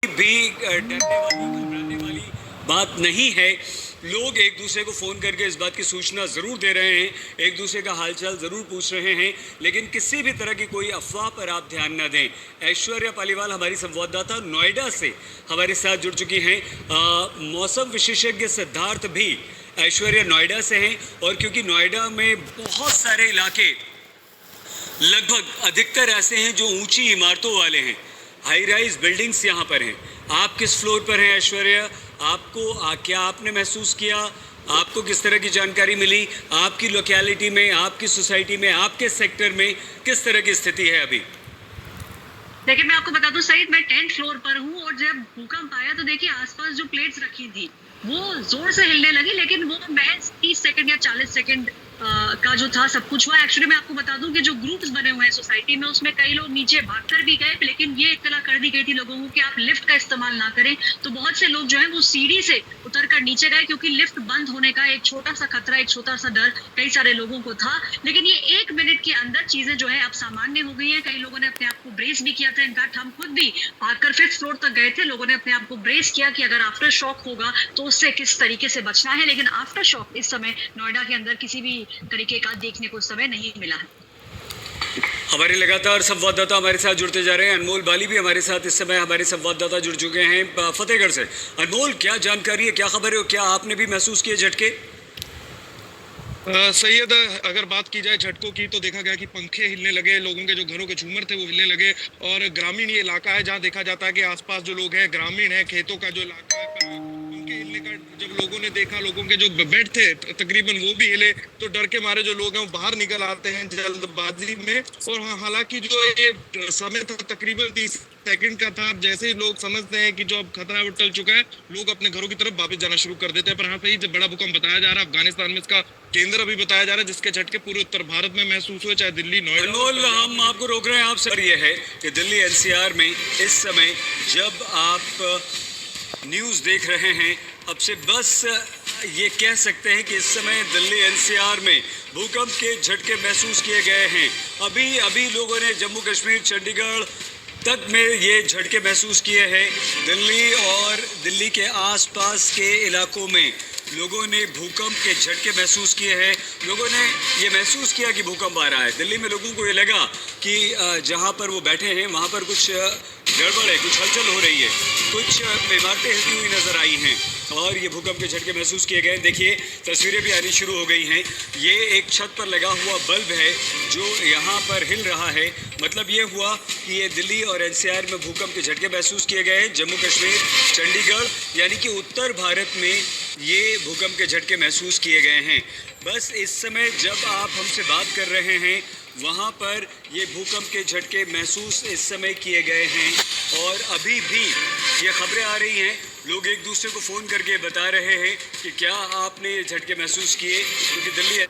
भी डरने वाली घबराने वाली बात नहीं है। लोग एक दूसरे को फ़ोन करके इस बात की सूचना ज़रूर दे रहे हैं, एक दूसरे का हालचाल ज़रूर पूछ रहे हैं, लेकिन किसी भी तरह की कोई अफवाह पर आप ध्यान न दें। ऐश्वर्या पालीवाल हमारी संवाददाता नोएडा से हमारे साथ जुड़ चुकी हैं। मौसम विशेषज्ञ सिद्धार्थ भी ऐश्वर्या नोएडा से हैं, और क्योंकि नोएडा में बहुत सारे इलाके लगभग अधिकतर ऐसे हैं जो ऊंची इमारतों वाले हैं, हाई राइज बिल्डिंग्स यहाँ पर हैं। आप किस फ्लोर पर हैं ऐश्वर्या? आपको क्या आपने महसूस किया? आपको किस तरह की जानकारी मिली? आपकी लोकेलिटी में, आपकी सोसाइटी में, आपके सेक्टर में किस तरह की स्थिति है अभी? देखिए, मैं आपको बता दूं सईद, मैं 10th फ्लोर पर हूँ और जब भूकंप आया तो देखिए आसपास जो प्लेट्स रखी थी वो जोर से हिलने लगी, लेकिन वो महज 30 सेकंड या 40 सेकंड का जो था सब कुछ हुआ। एक्चुअली मैं आपको बता दूं कि जो ग्रुप्स बने हुए हैं सोसाइटी में, उसमें कई लोग नीचे भागकर भी गए, लेकिन ये इत्तला कर दी गई थी लोगों को कि आप लिफ्ट का इस्तेमाल ना करें। तो बहुत से लोग जो है वो सीढ़ी से उतर कर नीचे गए, क्योंकि लिफ्ट बंद होने का एक छोटा सा खतरा, एक छोटा सा डर कई सारे लोगों को था। लेकिन ये 1 मिनट के अंदर चीजें जो है अब सामान्य हो गई है। कई लोगों ने अपने आप को ब्रेस भी किया था। इनफैक्ट हम खुद भी भागकर 5th फ्लोर तक गए थे। लोगों ने अपने आप को ब्रेस किया कि अगर आफ्टर शॉक होगा तो उससे किस तरीके से बचना है। लेकिन आफ्टर शॉक इस समय नोएडा के अंदर किसी भी तरीके का देखने को समय नहीं मिला है। हमारे लगातार संवाददाता हमारे साथ जुड़ते जा रहे हैं। अनमोल बाली भी हमारे साथ इस समय हमारे संवाददाता जुड़ चुके हैं फतेहगढ़ से। अनमोल, क्या जानकारी है, क्या खबर है, क्या आपने भी महसूस किए झटके? सैयद, अगर बात की जाए झटकों की तो देखा गया कि पंखे हिलने लगे, लोगों के जो घरों के झूमर थे वो हिलने लगे। और ग्रामीण ये इलाका है जहाँ देखा जाता है कि आसपास जो लोग हैं ग्रामीण है, खेतों का जो इलाका है, पर पंखे हिलने का जब लोगों ने देखा, लोगों के जो बेड थे तकरीबन वो भी हिले, तो डर के मारे जो लोग हैं वो बाहर निकल आते हैं जल्दबाजी में। और हालांकि जो ये समय था तकरीबन 30 सेकंड का था, जैसे ही लोग समझते हैं कि जो अब खतरा वो टल चुका है, लोग अपने घरों की तरफ वापस जाना शुरू कर देते हैं। पर यहाँ पे ही जब बड़ा भूकंप बताया जा रहा है, अफगानिस्तान में इसका केंद्र अभी बताया जा रहा है, जिसके झटके पूरे उत्तर भारत में महसूस हुए, चाहे दिल्ली, नोएडा। अनमोल, हम आपको रोक रहे हैं आपसे। ये है कि दिल्ली एनसीआर में इस समय जब आप न्यूज़ देख रहे हैं, अब से बस ये कह सकते हैं कि इस समय दिल्ली एनसीआर में भूकंप के झटके महसूस किए गए हैं। अभी लोगों ने जम्मू कश्मीर, चंडीगढ़ तक में ये झटके महसूस किए हैं। दिल्ली और दिल्ली के आसपास के इलाकों में लोगों ने भूकंप के झटके महसूस किए हैं। लोगों ने ये महसूस किया कि भूकंप आ रहा है। दिल्ली में लोगों को ये लगा कि जहाँ पर वो बैठे हैं वहाँ पर कुछ गड़बड़ है, कुछ हलचल हो रही है, कुछ इमारतें हिलती हुई नजर आई हैं और ये भूकंप के झटके महसूस किए गए। देखिए, तस्वीरें भी आनी शुरू हो गई हैं। ये एक छत पर लगा हुआ बल्ब है जो यहाँ पर हिल रहा है। मतलब ये हुआ कि ये दिल्ली और एनसीआर में भूकंप के झटके महसूस किए गए हैं। जम्मू कश्मीर, चंडीगढ़ यानी कि उत्तर भारत में ये भूकंप के झटके महसूस किए गए हैं। बस इस समय जब आप हमसे बात कर रहे हैं वहाँ पर ये भूकंप के झटके महसूस इस समय किए गए हैं, और अभी भी ये खबरें आ रही हैं। लोग एक दूसरे को फ़ोन करके बता रहे हैं कि क्या आपने ये झटके महसूस किए, क्योंकि दिल्ली